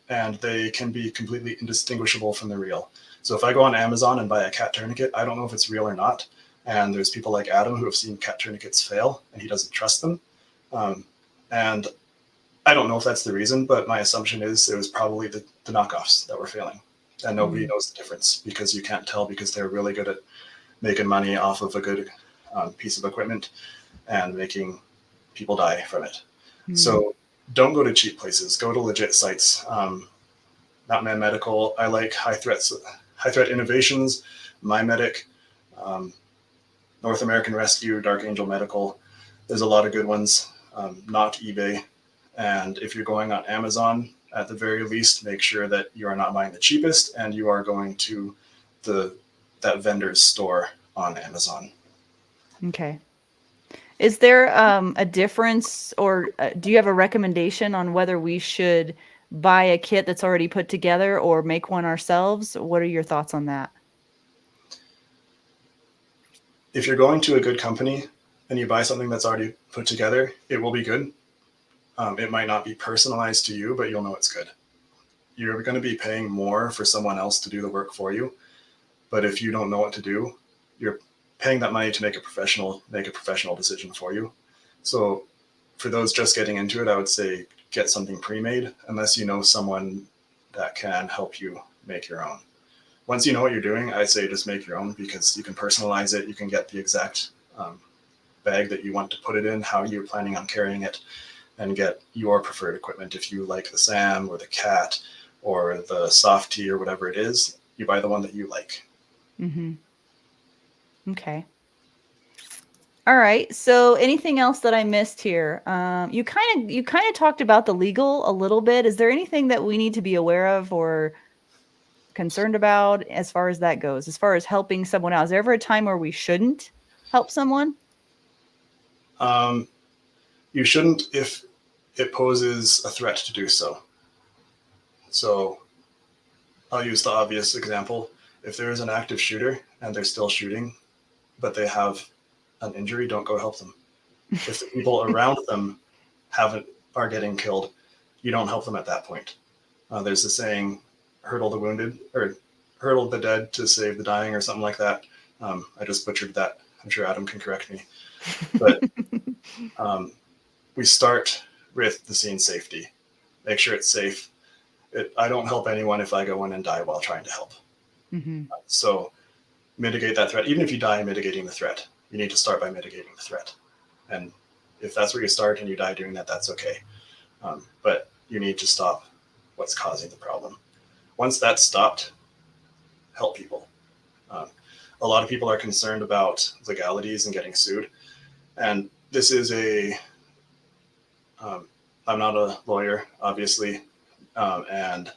and they can be completely indistinguishable from the real. So if I go on Amazon and buy a cat tourniquet, I don't know if it's real or not. And there's people like Adam who have seen cat tourniquets fail, and he doesn't trust them. And I don't know if that's the reason, but my assumption is it was probably the knockoffs that were failing. And nobody knows the difference because you can't tell because they're really good at making money off of a good piece of equipment and making people die from it. So don't go to cheap places. Go to legit sites. Mountain Man Medical. I like High Threat Innovations, MyMedic, North American Rescue, Dark Angel Medical. There's a lot of good ones. Not eBay. And if you're going on Amazon, at the very least, make sure that you are not buying the cheapest and you are going to that vendor's store on Amazon. Okay. Is there a difference, or do you have a recommendation on whether we should buy a kit that's already put together or make one ourselves? What are your thoughts on that? If you're going to a good company and you buy something that's already put together, it will be good. It might not be personalized to you, but you'll know it's good. You're going to be paying more for someone else to do the work for you. But if you don't know what to do, you're paying that money to make a professional decision for you. So for those just getting into it, I would say get something pre-made unless you know someone that can help you make your own. Once you know what you're doing, I say just make your own because you can personalize it. You can get the exact bag that you want to put it in, how you're planning on carrying it, and get your preferred equipment. If you like the SAM or the CAT or the Softy or whatever it is, you buy the one that you like. Okay. All right. So anything else that I missed here? You kind of talked about the legal a little bit. Is there anything that we need to be aware of or concerned about as far as that goes, as far as helping someone out? Is there ever a time where we shouldn't help someone? You shouldn't if it poses a threat to do so. So I'll use the obvious example. If there is an active shooter and they're still shooting, but they have an injury, don't go help them. If the people around them are getting killed, you don't help them at that point. There's a saying, hurdle the wounded, or hurdle the dead to save the dying, or something like that. I just butchered that. I'm sure Adam can correct me. But we start with the scene safety. Make sure it's safe. I don't help anyone if I go in and die while trying to help. Mm-hmm. So mitigate that threat. Even if you die mitigating the threat, you need to start by mitigating the threat. And if that's where you start and you die doing that, that's okay. But you need to stop what's causing the problem. Once that's stopped, help people. A lot of people are concerned about legalities and getting sued. And this is I'm not a lawyer, obviously, and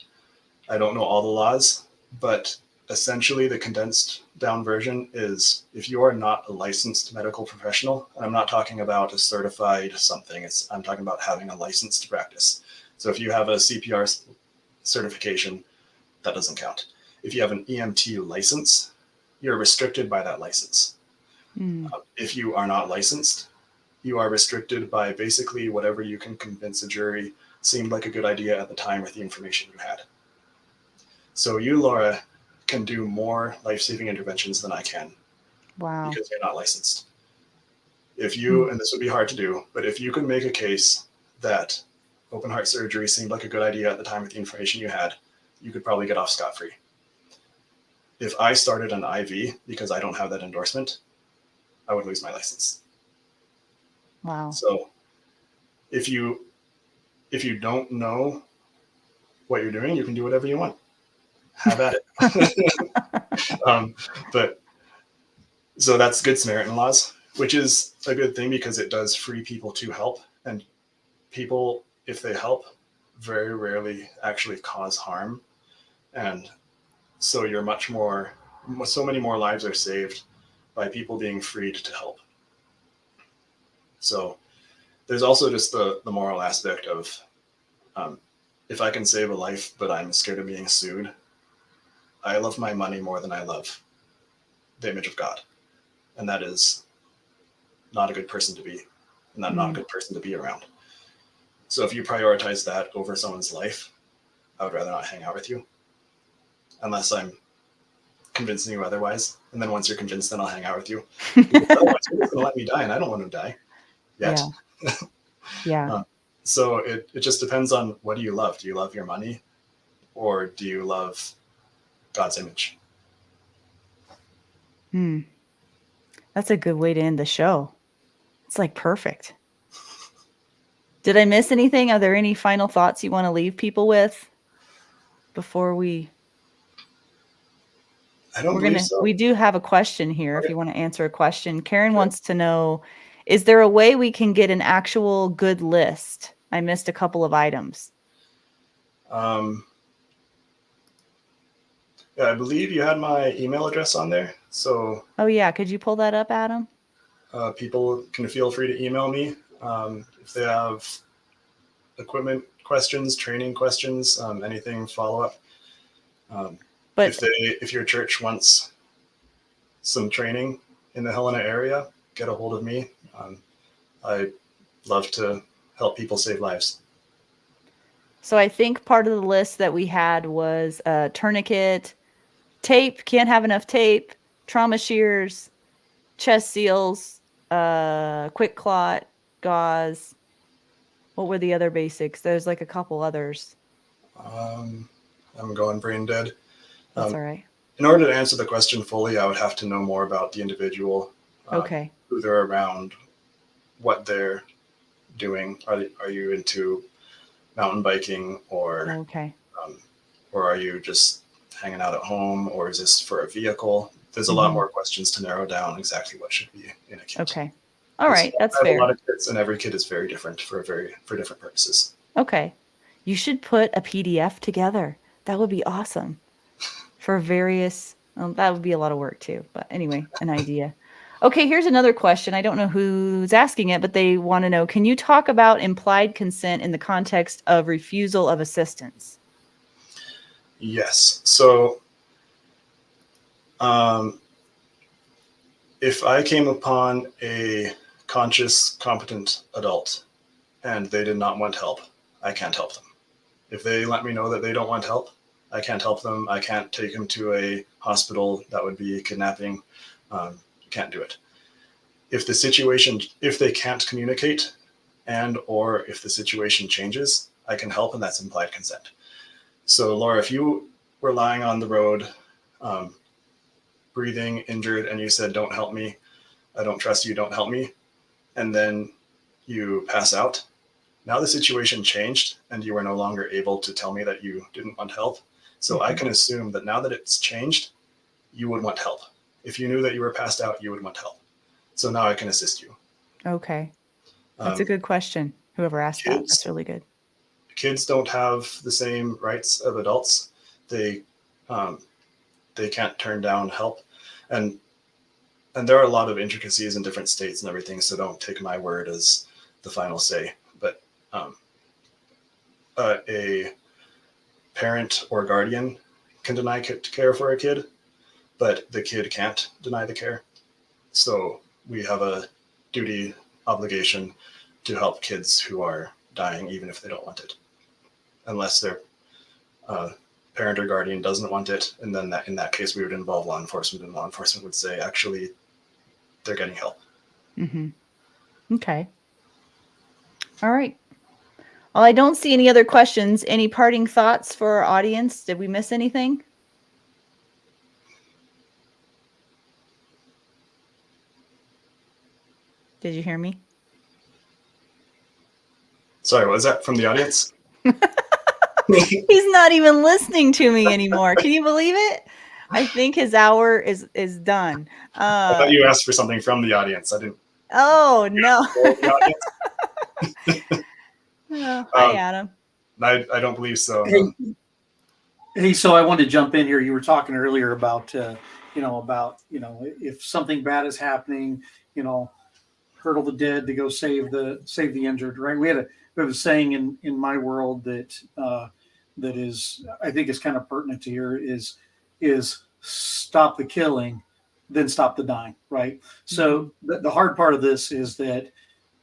I don't know all the laws, but essentially the condensed down version is if you are not a licensed medical professional, and I'm not talking about a certified something, I'm talking about having a license to practice. So if you have a CPR certification, that doesn't count. If you have an EMT license, you're restricted by that license. If you are not licensed, you are restricted by basically whatever you can convince a jury seemed like a good idea at the time with the information you had. So you, Laura, can do more life-saving interventions than I can. Wow. Because you're not licensed. If you, and this would be hard to do, but if you could make a case that open heart surgery seemed like a good idea at the time with the information you had, you could probably get off scot-free. If I started an IV because I don't have that endorsement, I would lose my license. Wow. So if you don't know what you're doing, you can do whatever you want. Have at it. But so that's Good Samaritan laws, which is a good thing because it does free people to help. And people, if they help, very rarely actually cause harm. And so so many more lives are saved by people being freed to help. So there's also just the moral aspect of if I can save a life, but I'm scared of being sued, I love my money more than I love the image of God. And that is not a good person to be, and not a good person to be around. So if you prioritize that over someone's life, I would rather not hang out with you unless I'm convincing you otherwise. And then once you're convinced, then I'll hang out with you. Because otherwise, you're just going to let me die, and I don't want to die yet. Yeah. So it just depends on what do you love? Do you love your money, or do you love God's image? That's a good way to end the show. It's like perfect. Did I miss anything? Are there any final thoughts you want to leave people with before we? I don't believe so. We do have a question here. If you want to answer a question, Karen wants to know: is there a way we can get an actual good list? I missed a couple of items. Yeah, I believe you had my email address on there. So oh yeah, could you pull that up, Adam? People can feel free to email me if they have equipment questions, training questions, anything follow up. But if your church wants some training in the Helena area, get a hold of me. I love to help people save lives. So I think part of the list that we had was tourniquet, tape, can't have enough tape, trauma shears, chest seals, quick clot, gauze. What were the other basics? There's like a couple others. I'm going brain dead. That's all right. In order to answer the question fully, I would have to know more about the individual, okay, who they're around, what they're doing. Are you into mountain biking, or okay, or are you just hanging out at home, or is this for a vehicle? There's a lot more questions to narrow down exactly what should be in a kit. Okay. All right. That's fair. I have a lot of kits, and every kit is very different for different purposes. Okay. You should put a PDF together. That would be awesome for various, that would be a lot of work too. But anyway, an idea. Okay. Here's another question. I don't know who's asking it, but they want to know, can you talk about implied consent in the context of refusal of assistance? Yes. So If I came upon a conscious, competent adult and they did not want help, I can't help them. If they let me know that they don't want help, I can't help them. I can't take them to a hospital. That would be kidnapping. Can't do it. If they can't communicate and or if the situation changes, I can help, and that's implied consent. So Laura, if you were lying on the road, breathing, injured, and you said, don't help me, I don't trust you, don't help me, and then you pass out, now the situation changed and you are no longer able to tell me that you didn't want help. So I can assume that now that it's changed, you would want help. If you knew that you were passed out, you would want help. So now I can assist you. Okay. That's a good question. Whoever asked that, that's really good. Kids don't have the same rights of adults. They can't turn down help. And there are a lot of intricacies in different states and everything, so don't take my word as the final say. But a parent or guardian can deny care for a kid, but the kid can't deny the care. So we have a duty, obligation to help kids who are dying, even if they don't want it, unless their parent or guardian doesn't want it. And then in that case, we would involve law enforcement, and law enforcement would say, actually, they're getting help. Mm-hmm. Okay. All right. Well, I don't see any other questions. Any parting thoughts for our audience? Did we miss anything? Did you hear me? Sorry, what was that from the audience? He's not even listening to me anymore. Can you believe it? I think his hour is done. I thought you asked for something from the audience. I didn't. Oh, no. Hi, Adam. I don't believe so. Hey, so I wanted to jump in here. You were talking earlier about, if something bad is happening, hurdle the dead to go save the injured, right? We have a saying in my world that is, I think is kind of pertinent to here is stop the killing, then stop the dying, right? So the hard part of this is that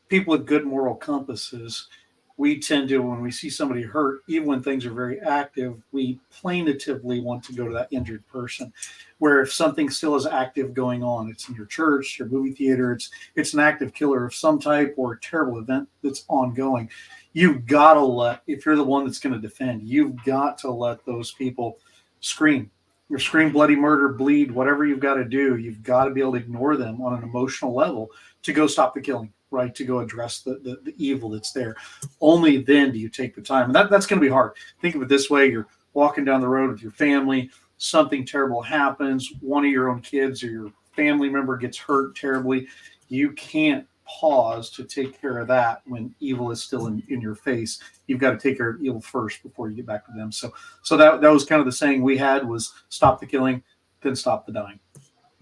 people with good moral compasses, we tend to, when we see somebody hurt, even when things are very active, we plaintively want to go to that injured person. Where if something still is active going on, it's in your church, your movie theater, it's an active killer of some type or a terrible event that's ongoing, you've got to if you're the one that's going to defend, you've got to let those people scream. Or scream, bloody murder, bleed, whatever you've got to do, you've got to be able to ignore them on an emotional level to go stop the killing, right? To go address the evil that's there. Only then do you take the time. And that's going to be hard. Think of it this way. You're walking down the road with your family. Something terrible happens. One of your own kids or your family member gets hurt terribly. You can't pause to take care of that when evil is still in your face. You've got to take care of evil first before you get back to them. So that was kind of the saying we had was stop the killing, then stop the dying.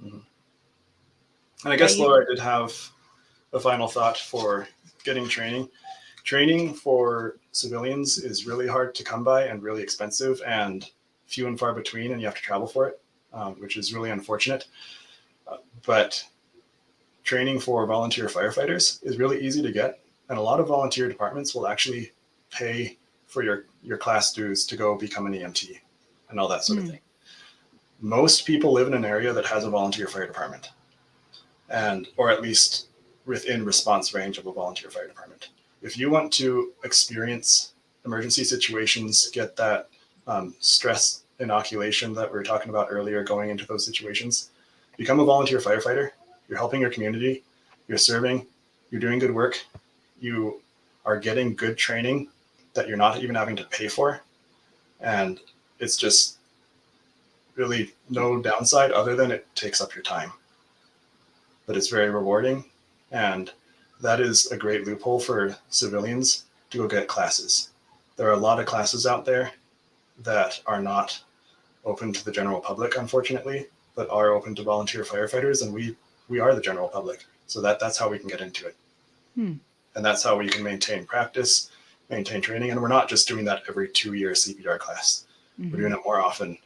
Mm-hmm. And I guess Laura did have a final thought for getting training. Training for civilians is really hard to come by and really expensive and few and far between, and you have to travel for it, which is really unfortunate. But training for volunteer firefighters is really easy to get, and a lot of volunteer departments will actually pay for your class dues to go become an EMT and all that sort of thing. Most people live in an area that has a volunteer fire department, or at least within response range of a volunteer fire department. If you want to experience emergency situations, get that stress inoculation that we were talking about earlier going into those situations, become a volunteer firefighter. You're helping your community, you're serving, you're doing good work, you are getting good training that you're not even having to pay for. And it's just really no downside other than it takes up your time. But it's very rewarding. And that is a great loophole for civilians to go get classes. There are a lot of classes out there that are not open to the general public, unfortunately, but are open to volunteer firefighters. And we are the general public. So that's how we can get into it. And that's how we can maintain practice, maintain training. And we're not just doing that every 2-year CPR class. We're doing it more often,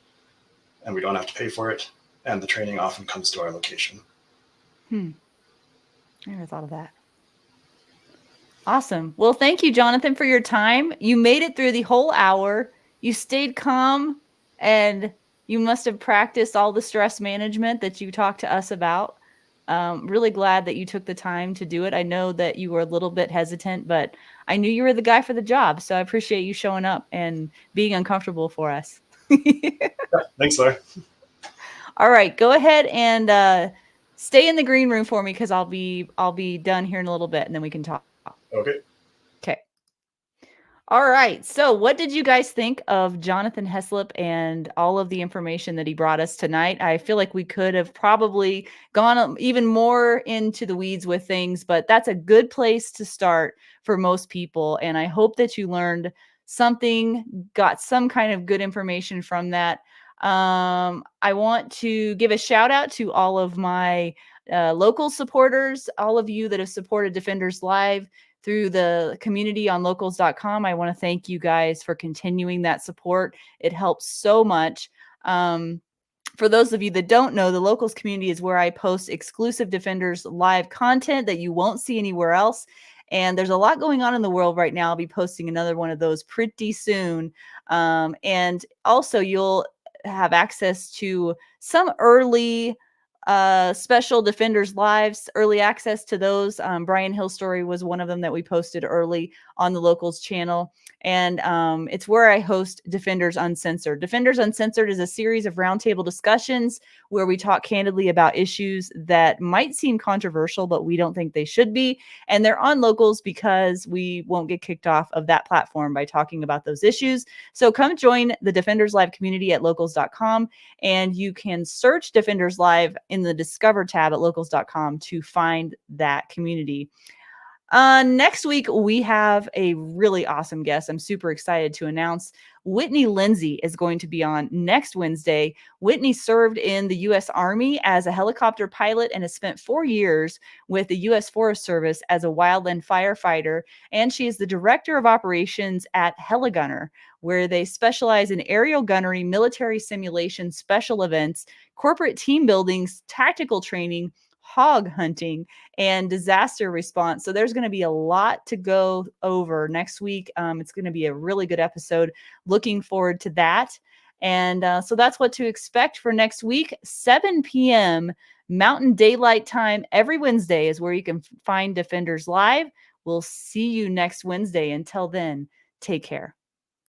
and we don't have to pay for it. And the training often comes to our location. I never thought of that. Awesome. Well, thank you, Jonathan, for your time. You made it through the whole hour. You stayed calm, and you must have practiced all the stress management that you talked to us about. Really glad that you took the time to do it. I know that you were a little bit hesitant, but I knew you were the guy for the job. So I appreciate you showing up and being uncomfortable for us. Thanks, Laura. All right, go ahead and stay in the green room for me because I'll be done here in a little bit, and then we can talk. Okay. Okay. All right. So, what did you guys think of Jonathan Heslep and all of the information that he brought us tonight? I feel like we could have probably gone even more into the weeds with things, but that's a good place to start for most people. And I hope that you learned something, got some kind of good information from that. I want to give a shout out to all of my local supporters, all of you that have supported Defenders Live through the community on locals.com. I want to thank you guys for continuing that support. It helps so much. For those of you that don't know, the locals community is where I post exclusive Defenders Live content that you won't see anywhere else. And there's a lot going on in the world right now. I'll be posting another one of those pretty soon. And also you'll have access to some early special Defenders Lives, early access to those. Brian Hill's story was one of them that we posted early on the Locals channel. And it's where I host Defenders Uncensored. Defenders Uncensored is a series of roundtable discussions where we talk candidly about issues that might seem controversial, but we don't think they should be. And they're on Locals because we won't get kicked off of that platform by talking about those issues. So come join the Defenders Live community at locals.com, and you can search Defenders Live in the Discover tab at locals.com to find that community. Next week, we have a really awesome guest. I'm super excited to announce Whitney Lindsay is going to be on next Wednesday. Whitney served in the U.S. Army as a helicopter pilot and has spent 4 years with the U.S. Forest Service as a wildland firefighter. And she is the director of operations at Helena, where they specialize in aerial gunnery, military simulation, special events, corporate team buildings, tactical training, hog hunting, and disaster response. So there's going to be a lot to go over next week. It's going to be a really good episode. Looking forward to that. And so that's what to expect for next week. 7 p.m. Mountain Daylight Time every Wednesday is where you can find Defenders Live. We'll see you next Wednesday. Until then, take care.